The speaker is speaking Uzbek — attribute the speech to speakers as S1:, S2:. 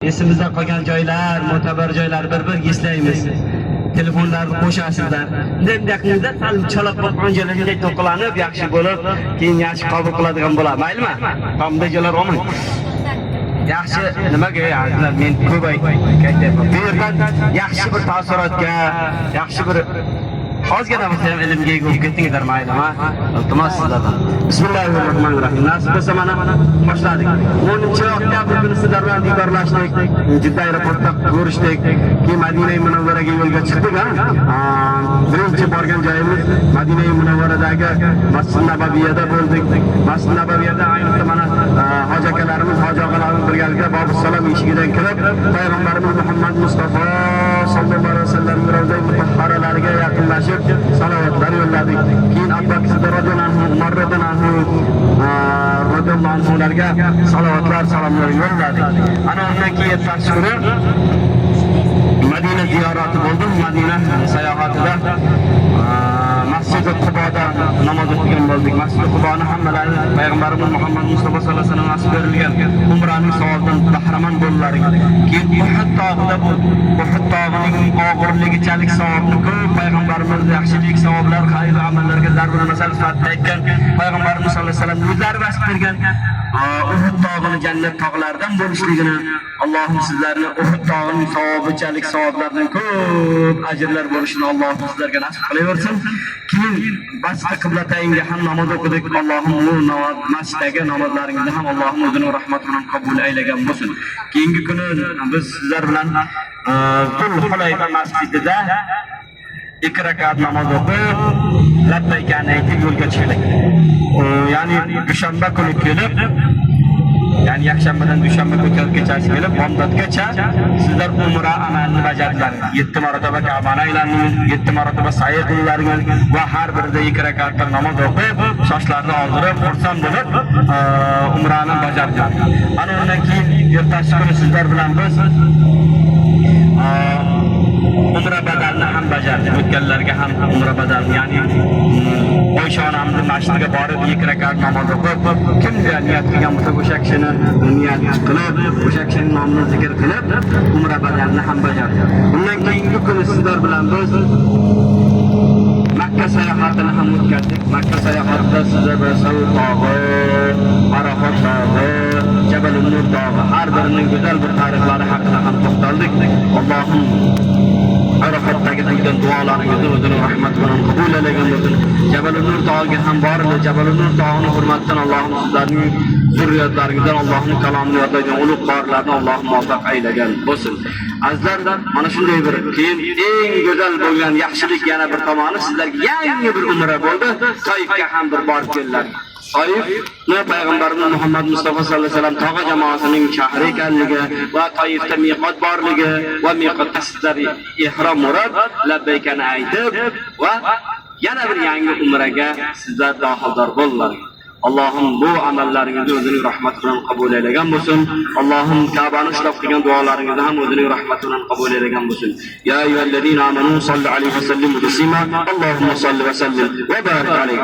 S1: Esimizda qolgan joylar, mo'tabar joylar bir eslaymiz. Telefonlarni qo'shasizlar. Bunday qilingizda sal chalab qolgan joylarga to'qilanib, yaxshi bo'lib, keyin yaxshi qabul qiladigan bo'ladi. Maylimi? Tomda joylar olmang. Yaxshi nimaga azizlar men ko'p aytayapman. Bu yerdan yaxshi bir taassurotga, yaxshi bir ozgina bo'lsa ham ilmga ega bo'lib ketingizlar, maylimi? Iltimos sizlardan. Bismillahirrohmanirrohim. Nasib bo'lsa mana boshladik. 10-oktyabr kuni sizlar bilan diyorlashdik. Jidda aeroportda ko'rishdik. Keyin Madina Munavvaraga yo'lga chiqdik. Birinchi borgan joyimiz Madina Munavvaradagi Masjid Nabaviyada bo'ldik. Masjid Nabaviyada ayniqsa mana hoji akalarimiz, hoji og'alarimiz birgalikda Bobur salom eshigidan kirib, payg'ambarimiz Muhammad Mustafa sallallohu alayhi vasallam ravza mutahharalariga yaqinlashib salovat yo'lladik. Keyin Abu Bakr radhiyallohu anhu, Umar radhiyallohu anhularga salovatlar, salomlar yo'lladik. Ana undan keyin ertasi kuni Madina ziyorati bo'ldi. Madina sayohatida Masjid Quboda namoz o'qigan bo'ldik. Masjid Quboni hammalari payg'ambarimiz Muhammad Mustafa sallallohu alayhi vasallam nasib berilgan umraning savobidan bahramand bo'larlar. Keyin Uhud tog'ida bu Uhud tog'ining og'irligichalik savobni ko'p payg'ambarimiz yaxshilik savoblar, xayr amallarga zarur masal sifatida aytgan payg'ambarimiz sallallohu alayhi vasallam o'zlari vasf bergan Uhud tog'ini jannat tog'laridan bo'lishligini, Allohim sizlarni Uhud tog'ining savobichalik savoblardan ko'p ajrlar bo'lishini Alloh sizlarga nasib qilaversin. Keyin masjid qiblatayinga ham namoz o'qidik. Allohim bu masjiddagi namozlaringizni ham Allohim o'zining rahmati bilan qabul aylagan bo'lsin. Keyingi kuni biz sizlar bilan Zulhulayfa masjidida 2 rakat namoz o'qib, labbaykani aytib yo'lga chiqdik. Ya'ni dushanba kuni kelib, ya'ni yakshanbadan dushanba kechasi kelib, bomdodgacha sizlar umra amalini bajardilaringiz. 7 marotaba Ka'bani aylandingiz, 7 marotaba sa'iy qildilaringiz va har birida 2 rakatda namoz o'qib, sochlarni oldirib, xursand bo'lib, umrani bajardilar. Ana undan keyin ertasi kuni sizlar bilan biz umra badalni ham bajardik. O'tganlarga ham umra badalni, ya'ni Oysha onamning masjidiga borib 2 rakat namoz o'qib, kimga niyat qilgan bo'lsa o'sha kishini niyat qilib, o'sha kishining nomini zikr qilib, umra badalni ham bajardik. Undan keyingi kuni sizlar bilan biz Makka sayohatini ham o'tkazdik. Makka sayohatida sizlar bilan Savr tog'i, Arafat tog'i, Jabal Nur tog'i, har birining go'zal bir tarixlari haqida ham to'xtaldik. Allohim Arafatdagi qilgan duolaringizni o'zining rahmati bilan qabul aylagan bo'lsin. Jabal Nur tog'iga ham borildi. Jabal Nur tog'ining hurmatidan Allohim sizlarning zurriyatlaringizdan Allohning kalomini yodlaydigan ulug' qorilarni Allohim muvaffaq aylagan bo'lsin. Azizlar, mana shunday bir keyin eng go'zal bo'lgan yaxshilik yana bir tomoni sizlarga yangi bir umra bo'ldi. Toifga ham bir borib keldilar. Toif payg'ambarimiz Muhammad Mustafa sallallohu alayhi vasallam tog'a jamoasining shahri ekanligi va Toifda miqot borligi va miqotda sizlar ihrom murod labbaykani aytib va yana bir yangi umraga sizlar daxildor bo'ldilar. Allohim bu amallaringizni o'zining rahmati bilan qabul aylagan bo'lsin. Allohim Ka'bani ushlab qilgan duolaringizni ham o'zining rahmati bilan qabul aylagan bo'lsin. Ya ayyuhallazina amanu sallu alayhi va sallimu taslima. Allohumma salli va sallim va barik alayhi.